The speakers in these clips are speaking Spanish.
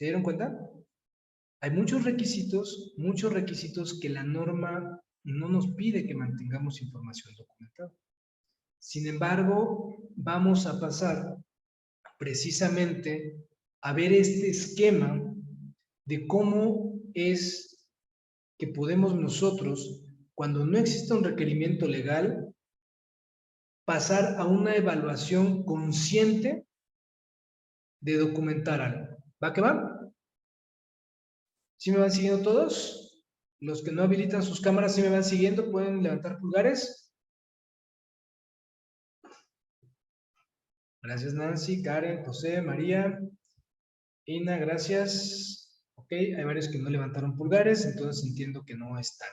¿Se dieron cuenta? Hay muchos requisitos que la norma no nos pide que mantengamos información documentada. Sin embargo, vamos a pasar precisamente a ver este esquema de cómo es que podemos nosotros, cuando no existe un requerimiento legal, pasar a una evaluación consciente de documentar algo. ¿Va que va? ¿Sí me van siguiendo todos? Los que no habilitan sus cámaras, ¿sí me van siguiendo? ¿Pueden levantar pulgares? Gracias, Nancy, Karen, José, María, Ina, gracias. Ok, hay varios que no levantaron pulgares, entonces entiendo que no están.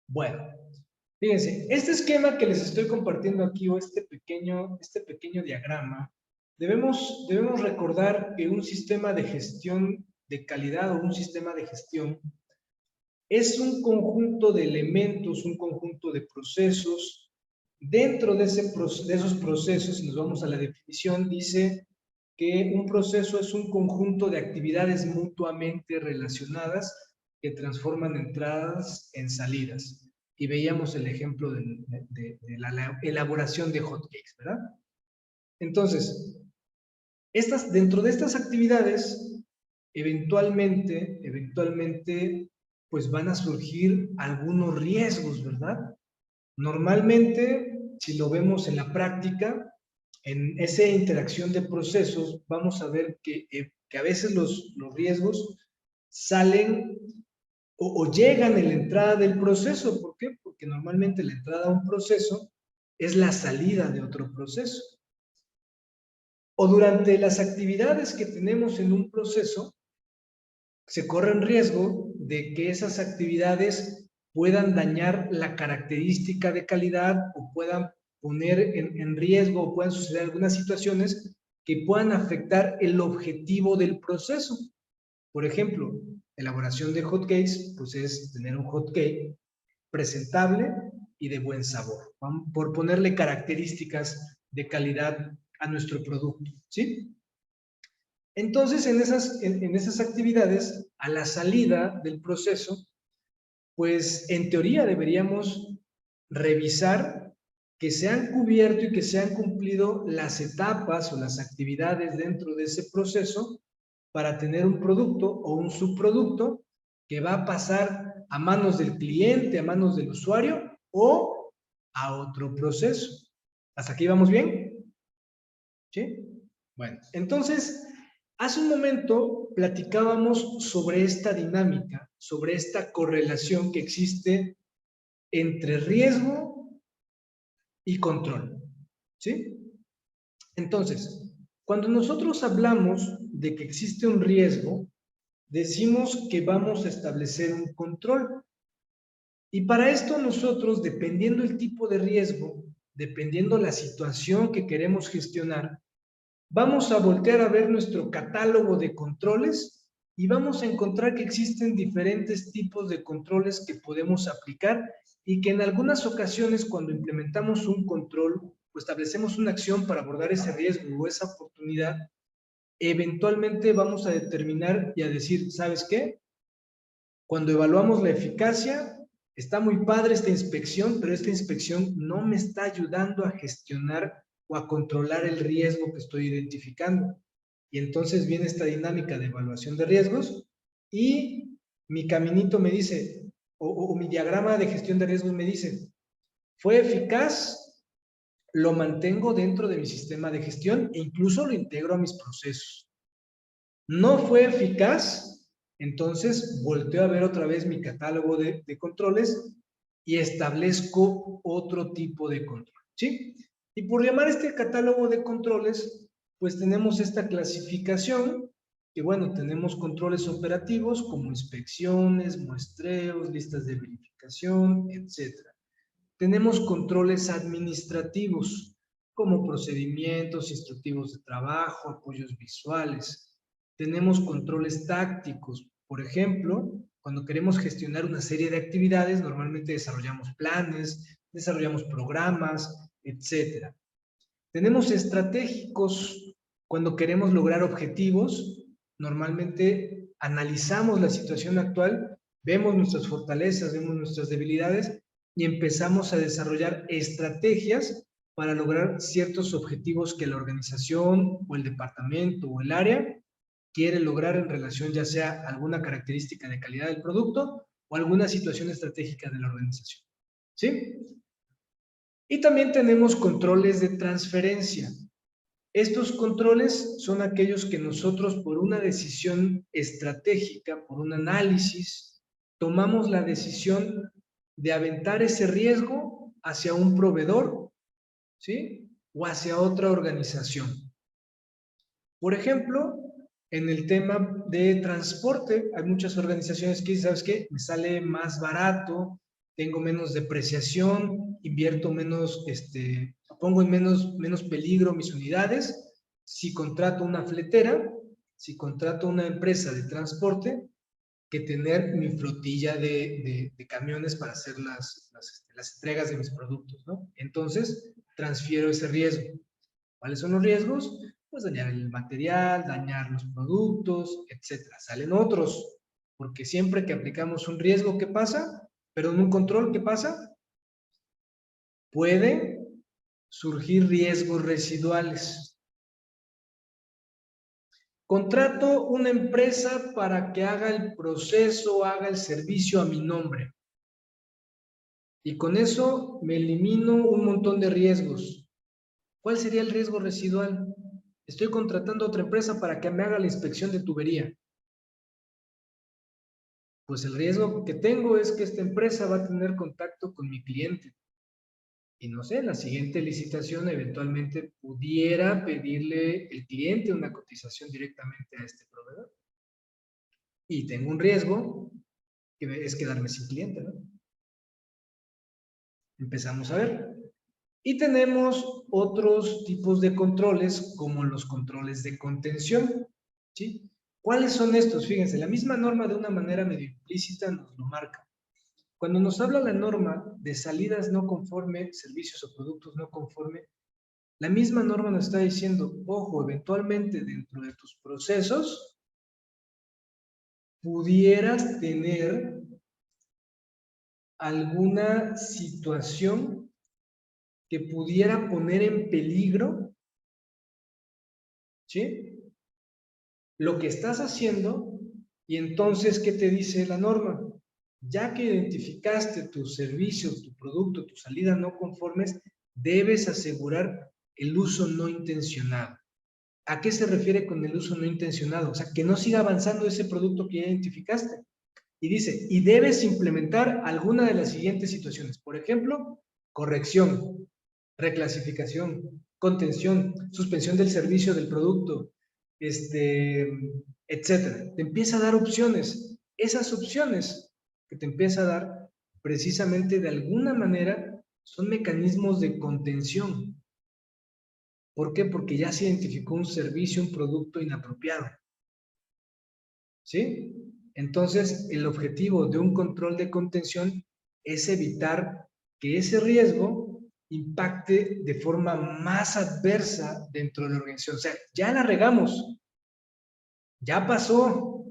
Bueno, fíjense, este esquema que les estoy compartiendo aquí, o este pequeño diagrama, debemos recordar que un sistema de gestión de calidad o un sistema de gestión es un conjunto de elementos, un conjunto de procesos. Dentro de esos procesos, si nos vamos a la definición, dice que un proceso es un conjunto de actividades mutuamente relacionadas que transforman entradas en salidas. Y veíamos el ejemplo de la elaboración de hotcakes, ¿verdad? Entonces, dentro de estas actividades, eventualmente, pues van a surgir algunos riesgos, ¿verdad? Normalmente, si lo vemos en la práctica, en esa interacción de procesos, vamos a ver que a veces los riesgos salen o llegan en la entrada del proceso. ¿Por qué? Porque normalmente la entrada a un proceso es la salida de otro proceso. O durante las actividades que tenemos en un proceso, se corre el riesgo de que esas actividades puedan dañar la característica de calidad o puedan poner en riesgo o puedan suceder algunas situaciones que puedan afectar el objetivo del proceso. Por ejemplo, elaboración de hotcakes, pues es tener un hotcake presentable y de buen sabor, por ponerle características de calidad a nuestro producto, ¿sí? Entonces, en esas actividades, a la salida del proceso, pues en teoría deberíamos revisar que se han cubierto y que se han cumplido las etapas o las actividades dentro de ese proceso para tener un producto o un subproducto que va a pasar a manos del cliente, a manos del usuario o a otro proceso. ¿Hasta aquí vamos bien? ¿Sí? Bueno, entonces, hace un momento platicábamos sobre esta dinámica, sobre esta correlación que existe entre riesgo y control. ¿Sí? Entonces, cuando nosotros hablamos de que existe un riesgo, decimos que vamos a establecer un control. Y para esto nosotros, dependiendo el tipo de riesgo, dependiendo la situación que queremos gestionar, vamos a voltear a ver nuestro catálogo de controles y vamos a encontrar que existen diferentes tipos de controles que podemos aplicar y que en algunas ocasiones cuando implementamos un control o establecemos una acción para abordar ese riesgo o esa oportunidad, eventualmente vamos a determinar y a decir, ¿sabes qué? Cuando evaluamos la eficacia, está muy padre esta inspección, pero esta inspección no me está ayudando a gestionar o a controlar el riesgo que estoy identificando. Y entonces viene esta dinámica de evaluación de riesgos y mi caminito me dice, o mi diagrama de gestión de riesgos me dice, ¿fue eficaz? Lo mantengo dentro de mi sistema de gestión e incluso lo integro a mis procesos. ¿No fue eficaz? Entonces volteo a ver otra vez mi catálogo de controles y establezco otro tipo de control, ¿sí? Y por llamar este catálogo de controles, pues tenemos esta clasificación, que bueno, tenemos controles operativos como inspecciones, muestreos, listas de verificación, etc. Tenemos controles administrativos, como procedimientos, instructivos de trabajo, apoyos visuales. Tenemos controles tácticos, por ejemplo, cuando queremos gestionar una serie de actividades, normalmente desarrollamos planes, desarrollamos programas, etc. Tenemos estratégicos, cuando queremos lograr objetivos normalmente analizamos la situación actual, vemos nuestras fortalezas, vemos nuestras debilidades y empezamos a desarrollar estrategias para lograr ciertos objetivos que la organización o el departamento o el área quiere lograr en relación ya sea a alguna característica de calidad del producto o alguna situación estratégica de la organización. ¿Sí? Y también tenemos controles de transferencia. Estos controles son aquellos que nosotros por una decisión estratégica, por un análisis, tomamos la decisión de aventar ese riesgo hacia un proveedor, ¿sí? O hacia otra organización. Por ejemplo, en el tema de transporte, hay muchas organizaciones que dicen, ¿sabes qué? Me sale más barato, tengo menos depreciación, invierto menos, pongo en menos peligro mis unidades. Si contrato una fletera, si contrato una empresa de transporte, que tener mi flotilla de camiones para hacer las entregas de mis productos, ¿no? Entonces, transfiero ese riesgo. ¿Cuáles son los riesgos? Pues dañar el material, dañar los productos, etcétera. Salen otros, porque siempre que aplicamos un riesgo, ¿qué pasa? Perdón, un control, ¿qué pasa? Puede surgir riesgos residuales. Contrato una empresa para que haga el proceso, haga el servicio a mi nombre. Y con eso me elimino un montón de riesgos. ¿Cuál sería el riesgo residual? Estoy contratando a otra empresa para que me haga la inspección de tubería. Pues el riesgo que tengo es que esta empresa va a tener contacto con mi cliente. Y no sé, en la siguiente licitación eventualmente pudiera pedirle el cliente una cotización directamente a este proveedor. Y tengo un riesgo que es quedarme sin cliente, ¿no? Empezamos a ver. Y tenemos otros tipos de controles como los controles de contención, ¿sí? ¿Cuáles son estos? Fíjense, la misma norma de una manera medio implícita nos lo marca. Cuando nos habla la norma de salidas no conforme, servicios o productos no conforme, la misma norma nos está diciendo, ojo, eventualmente dentro de tus procesos pudieras tener alguna situación que pudiera poner en peligro, ¿sí? Lo que estás haciendo. Y entonces, ¿qué te dice la norma? Ya que identificaste tus servicios, tu producto, tu salida no conformes, debes asegurar el uso no intencionado. ¿A qué se refiere con el uso no intencionado? O sea, que no siga avanzando ese producto que ya identificaste. Y dice, y debes implementar alguna de las siguientes situaciones. Por ejemplo, corrección, reclasificación, contención, suspensión del servicio del producto, etcétera. Te empieza a dar opciones. Esas opciones que te empieza a dar, precisamente de alguna manera, son mecanismos de contención. ¿Por qué? Porque ya se identificó un servicio, un producto inapropiado. ¿Sí? Entonces, el objetivo de un control de contención es evitar que ese riesgo impacte de forma más adversa dentro de la organización. O sea, ya la regamos, ya pasó.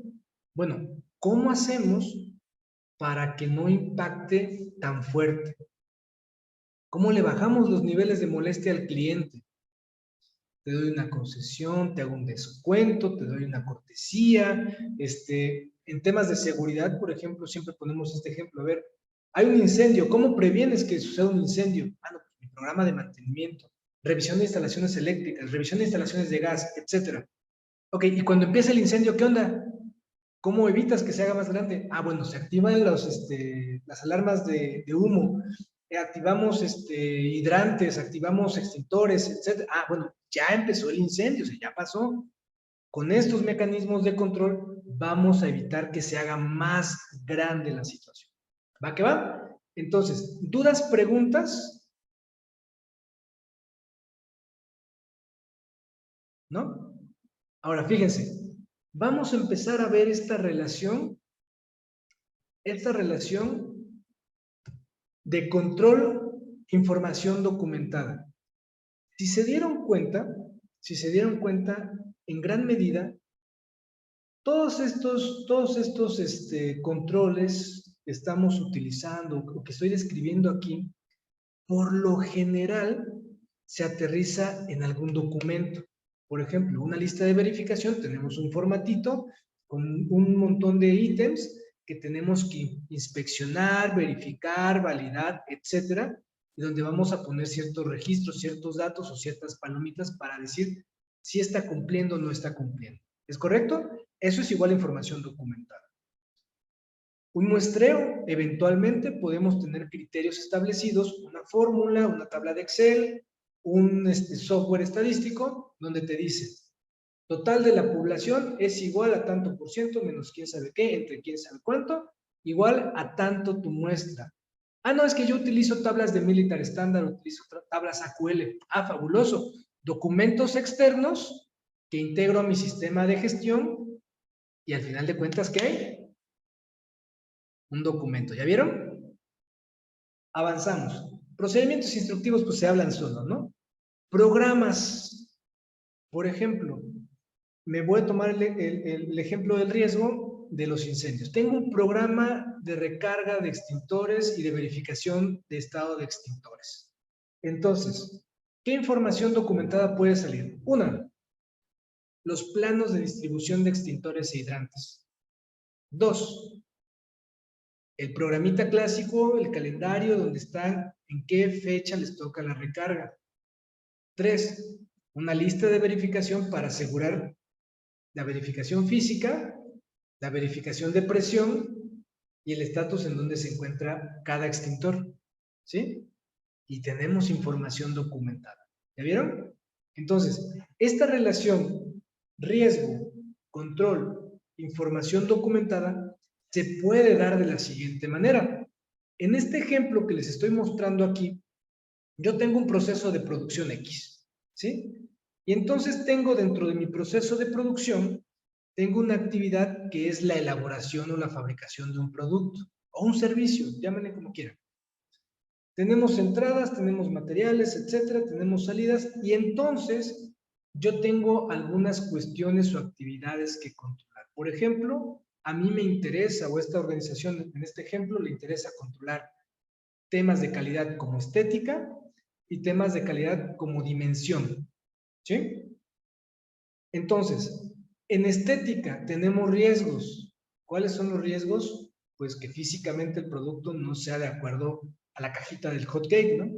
Bueno, ¿cómo hacemos para que no impacte tan fuerte? ¿Cómo le bajamos los niveles de molestia al cliente? Te doy una concesión, te hago un descuento, te doy una cortesía. En temas de seguridad, por ejemplo, siempre ponemos este ejemplo. A ver, hay un incendio, ¿cómo previenes que suceda un incendio? Ah, no, pues mi programa de mantenimiento, revisión de instalaciones eléctricas, revisión de instalaciones de gas, etcétera. Ok, y cuando empieza el incendio, ¿qué onda? ¿Cómo evitas que se haga más grande? Ah, bueno, se activan las alarmas de humo, activamos hidrantes, activamos extintores, etc. Ah, bueno, ya empezó el incendio, o sea, ya pasó. Con estos mecanismos de control vamos a evitar que se haga más grande la situación. ¿Va que va? Entonces, ¿dudas, preguntas? ¿No? Ahora, fíjense, vamos a empezar a ver esta relación de control, información documentada. Si se dieron cuenta, en gran medida, todos estos controles que estamos utilizando o que estoy describiendo aquí, por lo general se aterriza en algún documento. Por ejemplo, una lista de verificación, tenemos un formatito con un montón de ítems que tenemos que inspeccionar, verificar, validar, etcétera, y donde vamos a poner ciertos registros, ciertos datos o ciertas palomitas para decir si está cumpliendo o no está cumpliendo. ¿Es correcto? Eso es igual a información documentada. Un muestreo, eventualmente podemos tener criterios establecidos, una fórmula, una tabla de Excel, un software estadístico, donde te dice, total de la población es igual a tanto por ciento, menos quién sabe qué, entre quién sabe cuánto, igual a tanto tu muestra. Ah, no, es que yo utilizo tablas de Militar Standard, utilizo tablas AQL. Ah, fabuloso. Documentos externos que integro a mi sistema de gestión y al final de cuentas, ¿qué hay? Un documento. ¿Ya vieron? Avanzamos. Procedimientos instructivos, pues se hablan solo, ¿no? Programas. Por ejemplo, me voy a tomar el ejemplo del riesgo de los incendios. Tengo un programa de recarga de extintores y de verificación de estado de extintores. Entonces, ¿qué información documentada puede salir? Una, los planos de distribución de extintores e hidrantes. Dos, el programita clásico, el calendario donde están en qué fecha les toca la recarga. 3, una lista de verificación para asegurar la verificación física, la verificación de presión y el estatus en donde se encuentra cada extintor. ¿Sí? Y tenemos información documentada. ¿Ya vieron? Entonces, esta relación riesgo, control, información documentada se puede dar de la siguiente manera. En este ejemplo que les estoy mostrando aquí, yo tengo un proceso de producción X, ¿sí? Y entonces tengo dentro de mi proceso de producción, tengo una actividad que es la elaboración o la fabricación de un producto o un servicio, llámenle como quieran. Tenemos entradas, tenemos materiales, etcétera, tenemos salidas y entonces yo tengo algunas cuestiones o actividades que controlar. Por ejemplo, a mí me interesa, o esta organización en este ejemplo le interesa controlar temas de calidad como estética y temas de calidad como dimensión. ¿Sí? Entonces, en estética tenemos riesgos. ¿Cuáles son los riesgos? Pues que físicamente el producto no sea de acuerdo a la cajita del hot cake, ¿no?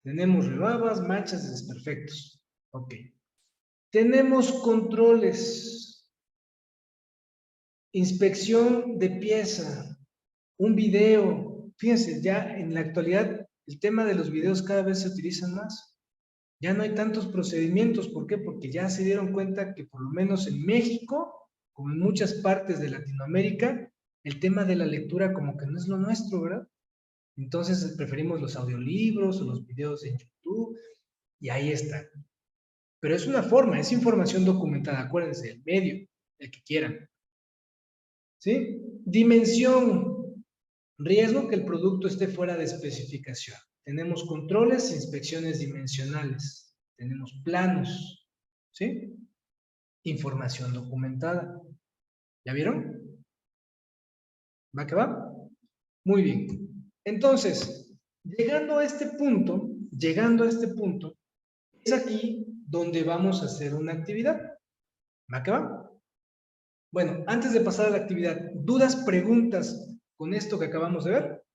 Tenemos rebabas, manchas, desperfectos. Ok. Tenemos controles, inspección de pieza, un video. Fíjense, ya en la actualidad el tema de los videos cada vez se utilizan más. Ya no hay tantos procedimientos. ¿Por qué? Porque ya se dieron cuenta que por lo menos en México, como en muchas partes de Latinoamérica, el tema de la lectura como que no es lo nuestro, ¿verdad? Entonces preferimos los audiolibros o los videos en YouTube y ahí está. Pero es una forma, es información documentada, acuérdense, el medio, el que quieran. ¿Sí? Dimensión, riesgo que el producto esté fuera de especificación. Tenemos controles e inspecciones dimensionales. Tenemos planos, ¿sí? Información documentada. ¿Ya vieron? ¿Va que va? Muy bien. Entonces, llegando a este punto, es aquí donde vamos a hacer una actividad. ¿Va que va? Bueno, antes de pasar a la actividad, ¿dudas, preguntas con esto que acabamos de ver?